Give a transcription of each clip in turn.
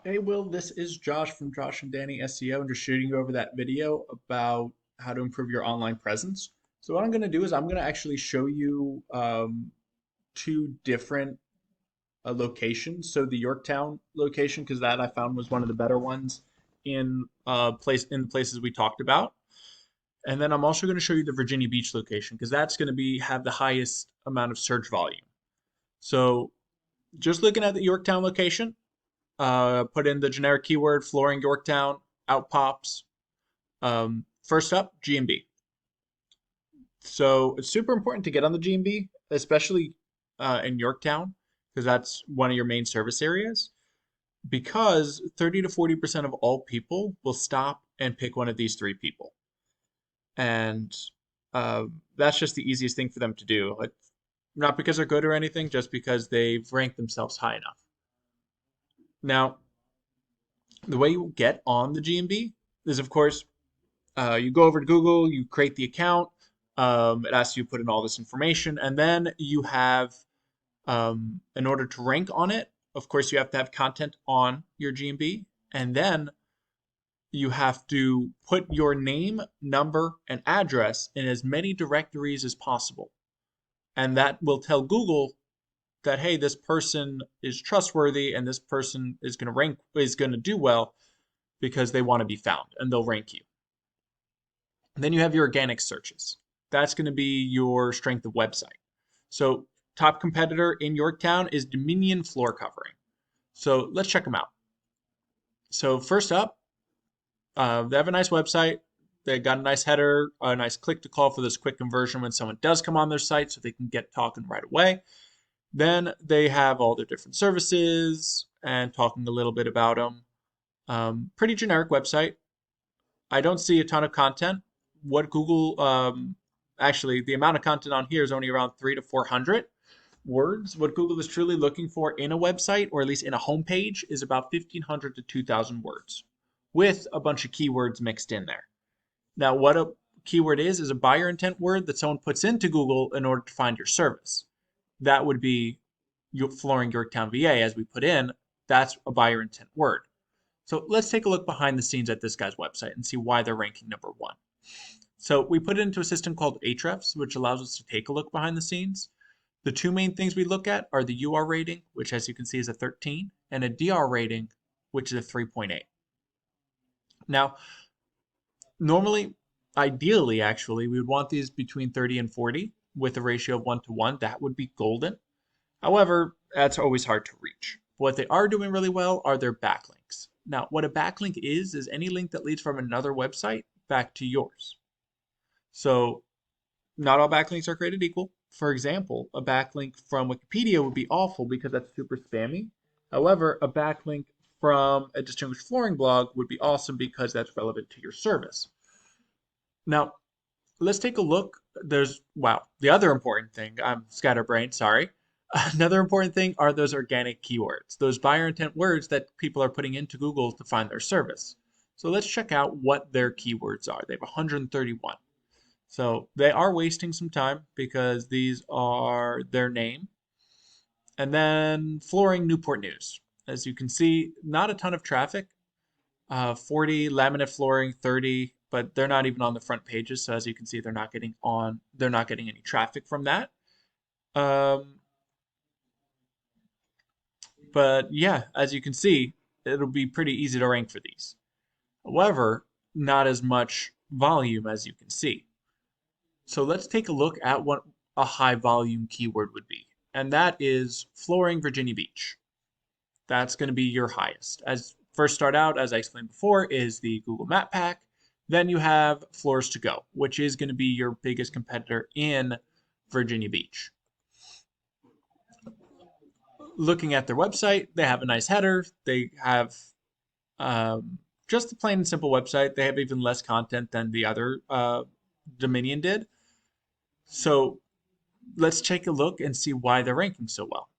Hey Will, this is Josh from Josh and Danny SEO, and just shooting you over that video about how to improve your online presence. So what I'm going to do is I'm going to actually show you two different locations. So the Yorktown location, because that I found was one of the better ones in the places we talked about. And then I'm also going to show you the Virginia Beach location, because that's going to be have the highest amount of search volume. So just looking at the Yorktown location. Put in the generic keyword Flooring Yorktown, out pops. First up, GMB. So it's super important to get on the GMB, especially in Yorktown, because that's one of your main service areas. Because 30 to 40% of all people will stop and pick one of these three people. And that's just the easiest thing for them to do. Like, not because they're good or anything, just because they've ranked themselves high enough. Now, the way you get on the GMB is, of course, you go over to Google, you create the account. It asks you to put in all this information, and then you have, in order to rank on it, of course, you have to have content on your GMB, and then you have to put your name, number, and address in as many directories as possible, and that will tell Google that hey, this person is trustworthy, and this person is going to do well because they want to be found, and they'll rank you. And then you have your organic searches. That's going to be your strength of website. So, top competitor in Yorktown is Dominion Floor Covering. So, let's check them out. So, first up, they have a nice website. They got a nice header, a nice click to call for this quick conversion when someone does come on their site so they can get talking right away. Then they have all their different services and talking a little bit about them. Pretty generic website. I don't see a ton of content. What Google, actually, the amount of content on here is only around 300 to 400 words. What Google is truly looking for in a website, or at least in a homepage, is about 1,500 to 2,000 words, with a bunch of keywords mixed in there. Now, what a keyword is a buyer intent word that someone puts into Google in order to find your service. That would be Flooring Yorktown VA, as we put in. That's a buyer intent word. So let's take a look behind the scenes at this guy's website and see why they're ranking number one. So we put it into a system called Ahrefs, which allows us to take a look behind the scenes. The two main things we look at are the UR rating, which as you can see is a 13, and a DR rating, which is a 3.8. Now, normally, ideally, actually, we would want these between 30 and 40 with a ratio of 1 to 1. That would be golden. However, that's always hard to reach. What they are doing really well are their backlinks. Now, what a backlink is any link that leads from another website back to yours. So, not all backlinks are created equal. For example, a backlink from Wikipedia would be awful because that's super spammy. However, a backlink from a distinguished flooring blog would be awesome because that's relevant to your service. Now, let's take a look. Wow, the other important thing, I'm scatterbrained, sorry. Another important thing are those organic keywords, those buyer intent words that people are putting into Google to find their service. So let's check out what their keywords are. They have 131. So they are wasting some time because these are their name. And then flooring Newport News. As you can see, not a ton of traffic. 40 laminate flooring, 30, but they're not even on the front pages. So as you can see, they're not getting any traffic from that. Um, but yeah, as you can see, it'll be pretty easy to rank for these. However, not as much volume as you can see. So let's take a look at what a high volume keyword would be. And that is flooring Virginia Beach. That's going to be your highest. As first start out, as I explained before, is the Google Map Pack. Then you have Floors to Go, which is going to be your biggest competitor in Virginia Beach. Looking at their website, they have a nice header. They have just a plain and simple website. They have even less content than the other Dominion did. So let's take a look and see why they're ranking so well.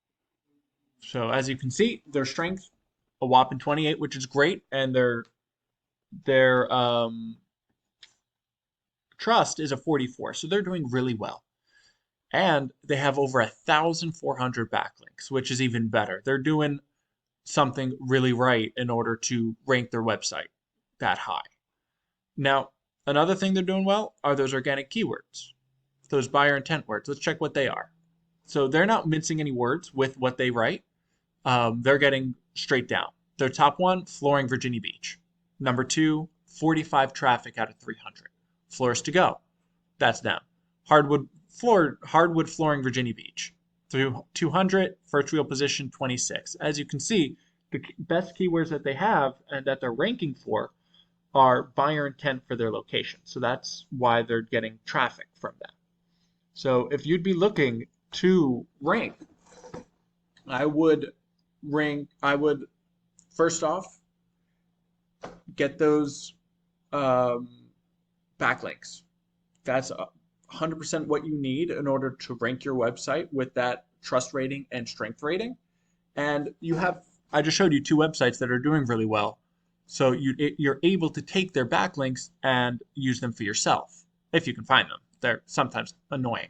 So as you can see, their strength, a whopping 28, which is great, and their trust is a 44. So they're doing really well. And they have over 1,400 backlinks, which is even better. They're doing something really right in order to rank their website that high. Now, another thing they're doing well are those organic keywords, those buyer intent words. Let's check what they are. So they're not mincing any words with what they write. They're getting straight down. Their top one, Flooring Virginia Beach. Number two, 45 traffic out of 300. Floors to go. That's them. Hardwood flooring Virginia Beach. 200, first wheel position 26. As you can see, the best keywords that they have and that they're ranking for are buyer intent for their location. So that's why they're getting traffic from them. So if you'd be looking to rank, I would first off get those backlinks. That's 100% what you need in order to rank your website with that trust rating and strength rating. And I just showed you two websites that are doing really well. So you're able to take their backlinks and use them for yourself, if you can find them. They're sometimes annoying.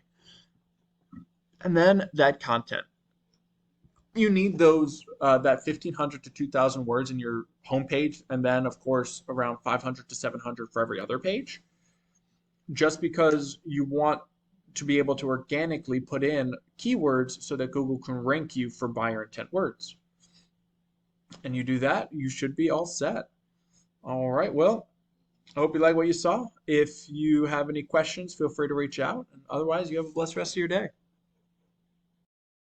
And then that content. You need those that 1,500 to 2,000 words in your homepage, and then of course around 500 to 700 for every other page. Just because you want to be able to organically put in keywords so that Google can rank you for buyer intent words. And you do that, you should be all set. All right, well, I hope you like what you saw. If you have any questions, feel free to reach out. And otherwise, you have a blessed rest of your day.